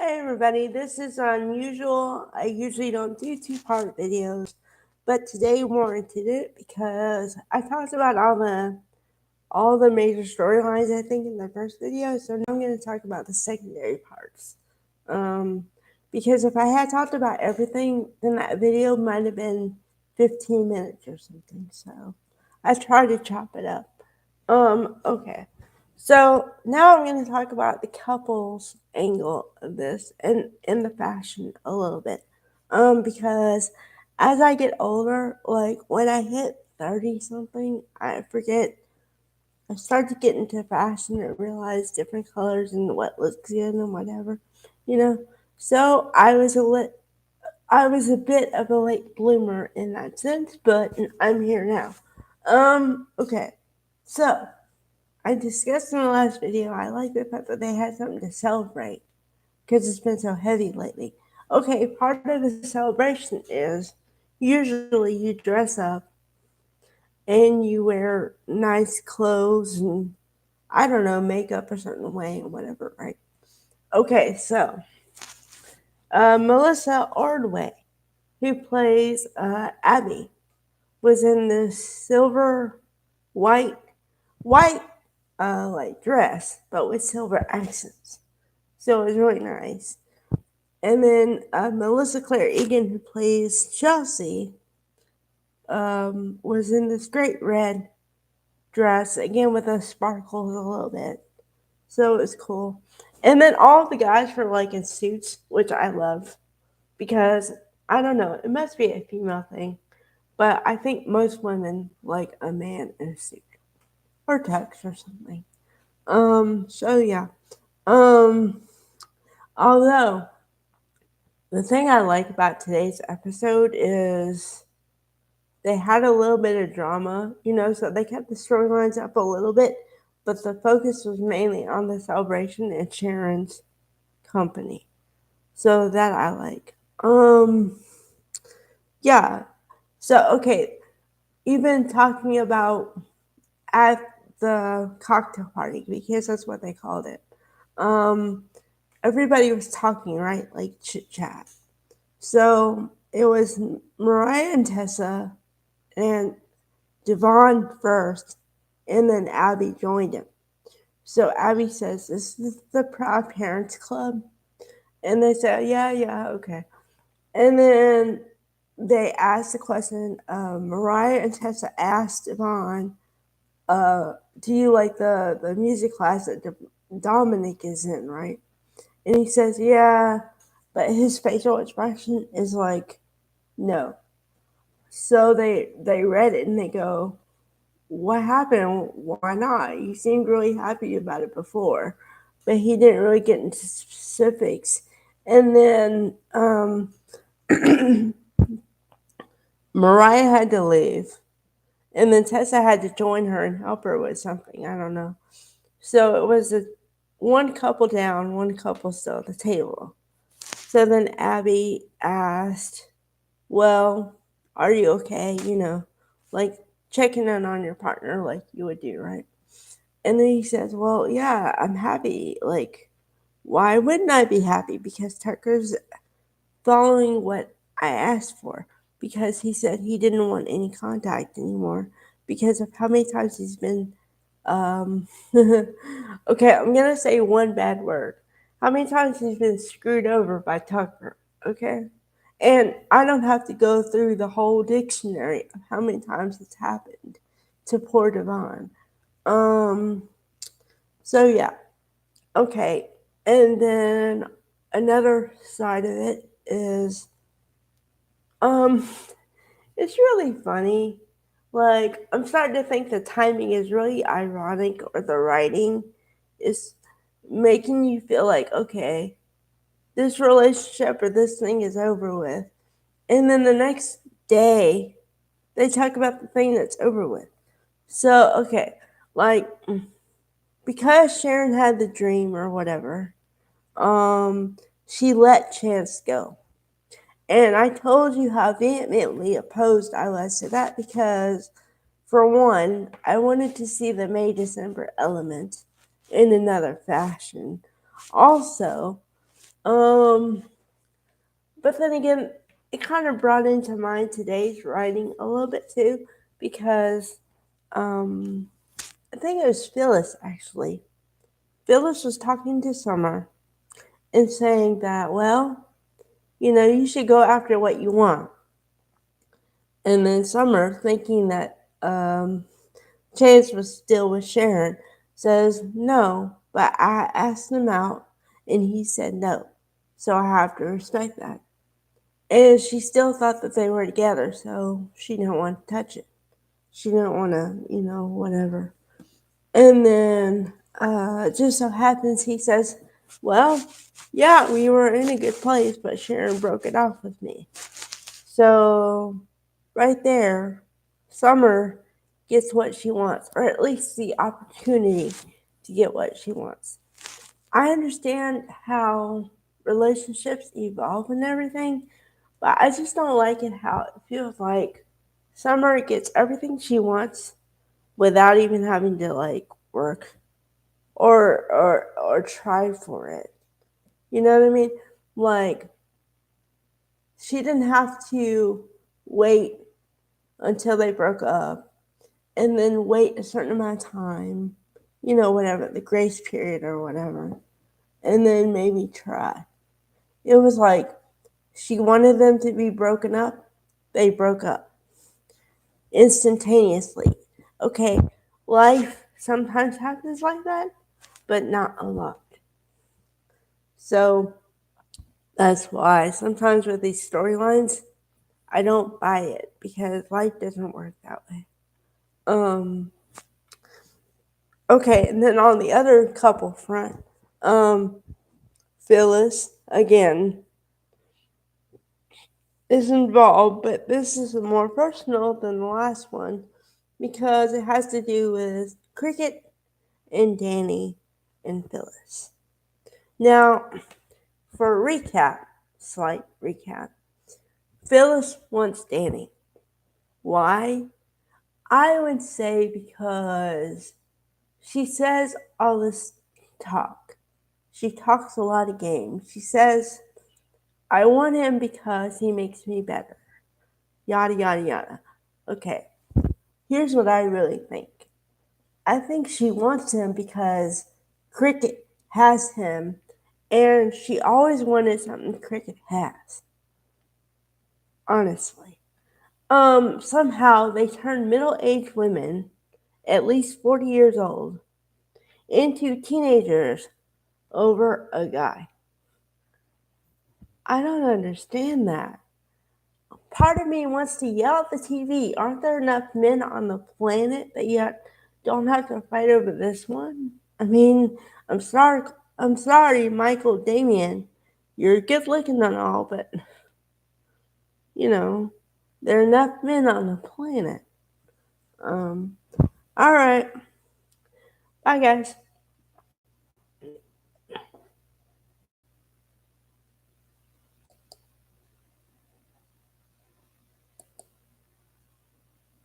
Hi everybody, this is unusual. I usually don't do two-part videos, but today warranted it because I talked about all the major storylines I think in the first video, so now I'm going to talk about the secondary parts. Um, because if I had talked about everything, then that video might have been 15 minutes or something. So I tried to chop it up. Okay. So now I'm going to talk about the couples angle of this and in the fashion a little bit. Because as I get older, like when I hit 30 something, I start to get into fashion and realize different colors and what looks good and whatever, you know. So I was a bit of a late bloomer in that sense, but I'm here now. Okay. So I discussed in the last video, I like the fact that they had something to celebrate because it's been so heavy lately. Okay, part of the celebration is usually you dress up and you wear nice clothes and I don't know, makeup a certain way or whatever, right? Okay, so Melissa Ordway, who plays Abby, was in this silver white white like dress, but with silver accents. So it was really nice. And then Melissa Claire Egan, who plays Chelsea, was in this great red dress, again with the sparkles a little bit. So it was cool. And then all the guys were like in suits, which I love because I don't know, it must be a female thing, but I think most women like a man in a suit or tux or something. So yeah. Um, Although the thing I like about today's episode is they had a little bit of drama, so they kept the storylines up a little bit, but the focus was mainly on the celebration and Sharon's company. So that I like. Yeah. So okay, even talking about at the cocktail party because that's what they called it. Um, Everybody was talking, right? Like chit chat. So it was Mariah and Tessa and Devon first, and then Abby joined him. So Abby says, "This is the Proud Parents Club," and they said, "Yeah, yeah, okay." And then they asked the question. Mariah and Tessa asked Devon, "Do you like the music class that Dominic is in, right?" And he says, "Yeah," but his facial expression is like, "No." So they read it and they go, "What happened? Why not? You seemed really happy about it before," but he didn't really get into specifics. And then Mariah had to leave, and then Tessa had to join her and help her with something. I don't know. So it was one couple down, one couple still at the table. So then Abby asked, "Well, are you okay? Like checking in on your partner like you would do, right?" And then he says, "Well, yeah, I'm happy. Like, why wouldn't I be happy? Because Tucker's following what I asked for. Because he said he didn't want any contact anymore because of how many times he's been, um, okay, I'm going to say one bad word. How many times he's been screwed over by Tucker, okay? And I don't have to go through the whole dictionary of how many times it's happened to poor Devon. Um, so yeah, okay. And then another side of it is um it's really funny. Like I'm starting to think the timing is really ironic or the writing is making you feel like okay, this relationship or this thing is over with. And then the next day they talk about the thing that's over with. So, okay, like because Sharon had the dream or whatever, she let Chance go. And I told you how vehemently opposed I was to that because, for one, I wanted to see the May December element in another fashion. Also, Um, but then again, it kind of brought into mind today's writing a little bit too, because um, I think it was Phyllis actually. Phyllis was talking to Summer and saying that, well, you should go after what you want. And then Summer, thinking that Chance was still with Sharon, says, no, but I asked him out and he said no. So I have to respect that. And she still thought that they were together, so she didn't want to touch it. She didn't want to, whatever. And then it just so happens he says, well, yeah, we were in a good place, but Sharon broke it off with me. So right there, Summer gets what she wants, or at least the opportunity to get what she wants. I understand how relationships evolve and everything, but I just don't like it how it feels like Summer gets everything she wants without even having to work or try for it. You know what I mean? Like she didn't have to wait until they broke up and then wait a certain amount of time, whatever, the grace period or whatever, and then maybe try. It was like she wanted them to be broken up, they broke up instantaneously. Okay, life sometimes happens like that, but not a lot. So that's why sometimes with these storylines, I don't buy it because life doesn't work that way. Okay, and then on the other couple front, Phyllis again is involved, but this is more personal than the last one because it has to do with Cricket and Danny and Phyllis. Now, for a recap, slight recap, Phyllis wants Danny. Why? I would say because she says all this talk. She talks a lot of games. She says, I want him because he makes me better. Yada, yada, yada. Okay, here's what I really think. I think she wants him because Cricket has him and she always wanted something Cricket has. Honestly. Somehow they turn middle-aged women, at least 40 years old, into teenagers over a guy. I don't understand that. Part of me wants to yell at the TV. Aren't there enough men on the planet that you don't have to fight over this one? I mean, I'm sorry. I'm sorry, Michael Damian. You're good looking and all, but you know, there are enough men on the planet. All right. Bye, guys.